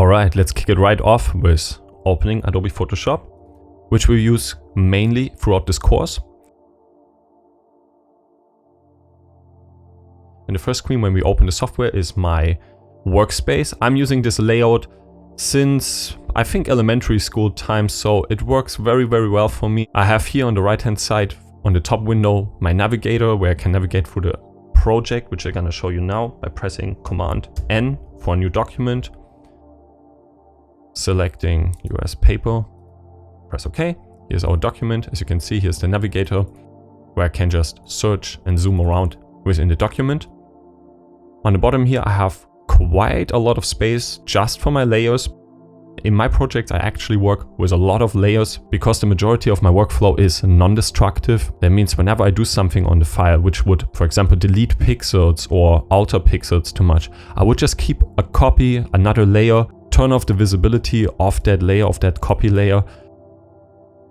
Alright, let's kick it right off with opening Adobe Photoshop, which we use mainly throughout this course. In the first screen when we open the software is my workspace. I'm using this layout since I think elementary school times, so it works very well for me. I have here on the right hand side on the top window my navigator where I can navigate through the project, which I'm gonna show you now by pressing Command N for a new document. Selecting US paper, press OK. Here's our document. As you can see, here's the navigator where I can just search and zoom around within the document. On the bottom here, I have quite a lot of space just for my layers. In my project, I actually work with a lot of layers because the majority of my workflow is non-destructive. That means whenever I do something on the file, which would, for example, delete pixels or alter pixels too much, I would just keep a copy, another layer, turn off the visibility of that layer, of that copy layer,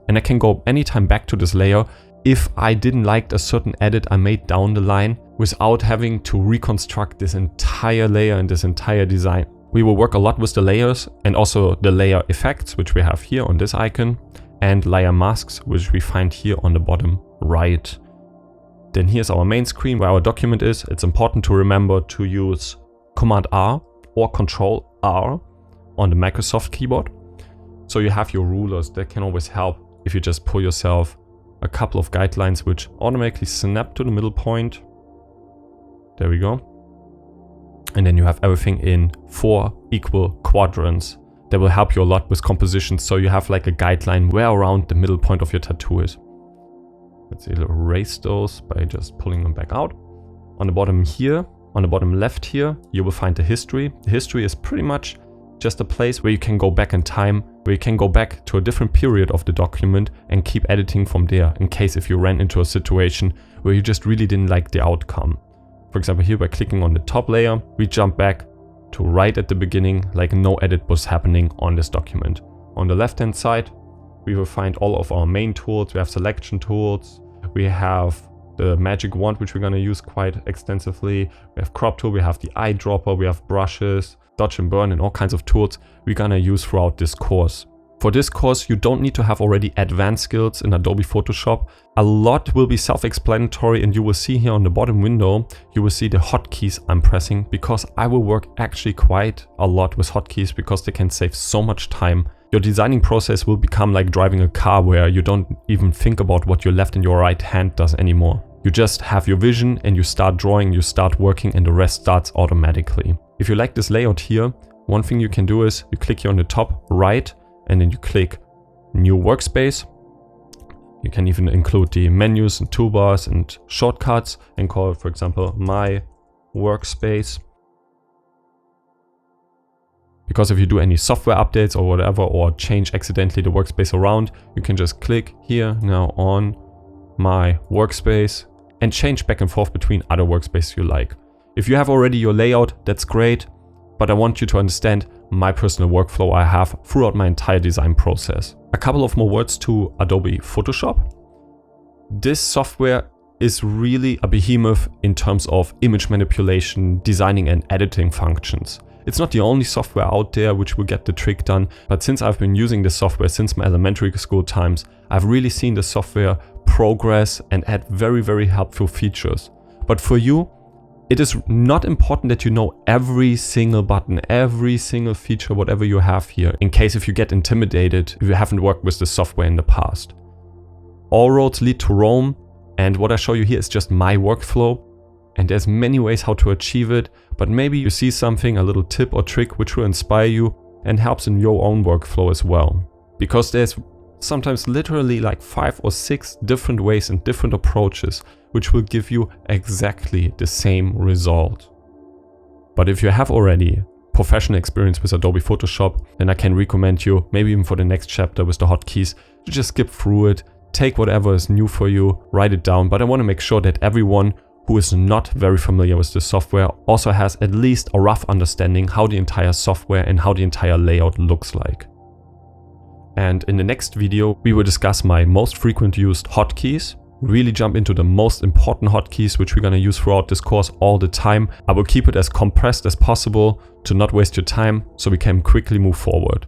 and I can go anytime back to this layer if I didn't like a certain edit I made down the line without having to reconstruct this entire layer and this entire design. We will work a lot with the layers and also the layer effects, which we have here on this icon, and layer masks, which we find here on the bottom right. Then here's our main screen where our document is. It's important to remember to use Command R or Control R on the Microsoft keyboard. So you have your rulers that can always help if you just pull yourself a couple of guidelines which automatically snap to the middle point. There we go. And then you have everything in 4 equal quadrants that will help you a lot with composition. So you have like a guideline where around the middle point of your tattoo is. Let's erase those by just pulling them back out. On the bottom here, on the bottom left here, you will find the history. The history is pretty much just a place where you can go back in time, where you can go back to a different period of the document and keep editing from there in case if you ran into a situation where you just really didn't like the outcome. For example, here by clicking on the top layer, we jump back to right at the beginning, like no edit was happening on this document. On the left hand side, we will find all of our main tools. We have selection tools, we have the magic wand, which we're going to use quite extensively. We have crop tool, we have the eyedropper, we have brushes, dodge and burn, and all kinds of tools we're gonna use throughout this course. For this course, you don't need to have already advanced skills in Adobe Photoshop. A lot will be self-explanatory, and you will see here on the bottom window, you will see the hotkeys I'm pressing, because I will work actually quite a lot with hotkeys because they can save so much time. Your designing process will become like driving a car where you don't even think about what your left and your right hand does anymore. You just have your vision and you start drawing, you start working, and the rest starts automatically. If you like this layout here, one thing you can do is you click here on the top right and then you click New Workspace. You can even include the menus and toolbars and shortcuts and call it, for example, My Workspace. Because if you do any software updates or whatever, or change accidentally the workspace around, you can just click here now on My Workspace and change back and forth between other workspaces you like. If you have already your layout, that's great, but I want you to understand my personal workflow I have throughout my entire design process. A couple of more words to Adobe Photoshop. This software is really a behemoth in terms of image manipulation, designing and editing functions. It's not the only software out there which will get the trick done, but since I've been using this software since my elementary school times, I've really seen the software progress and add very helpful features. But for you, it is not important that you know every single button, every single feature, whatever you have here, in case if you get intimidated, if you haven't worked with the software in the past. All roads lead to Rome, and what I show you here is just my workflow, and there's many ways how to achieve it, but maybe you see something, a little tip or trick which will inspire you and helps in your own workflow as well. Because there's sometimes literally like 5 or 6 different ways and different approaches which will give you exactly the same result. But if you have already professional experience with Adobe Photoshop, then I can recommend you, maybe even for the next chapter with the hotkeys, to just skip through it, take whatever is new for you, write it down. But I want to make sure that everyone who is not very familiar with the software also has at least a rough understanding how the entire software and how the entire layout looks like. And in the next video, we will discuss my most frequent used hotkeys, really jump into the most important hotkeys, which we're going to use throughout this course all the time. I will keep it as compressed as possible to not waste your time so we can quickly move forward.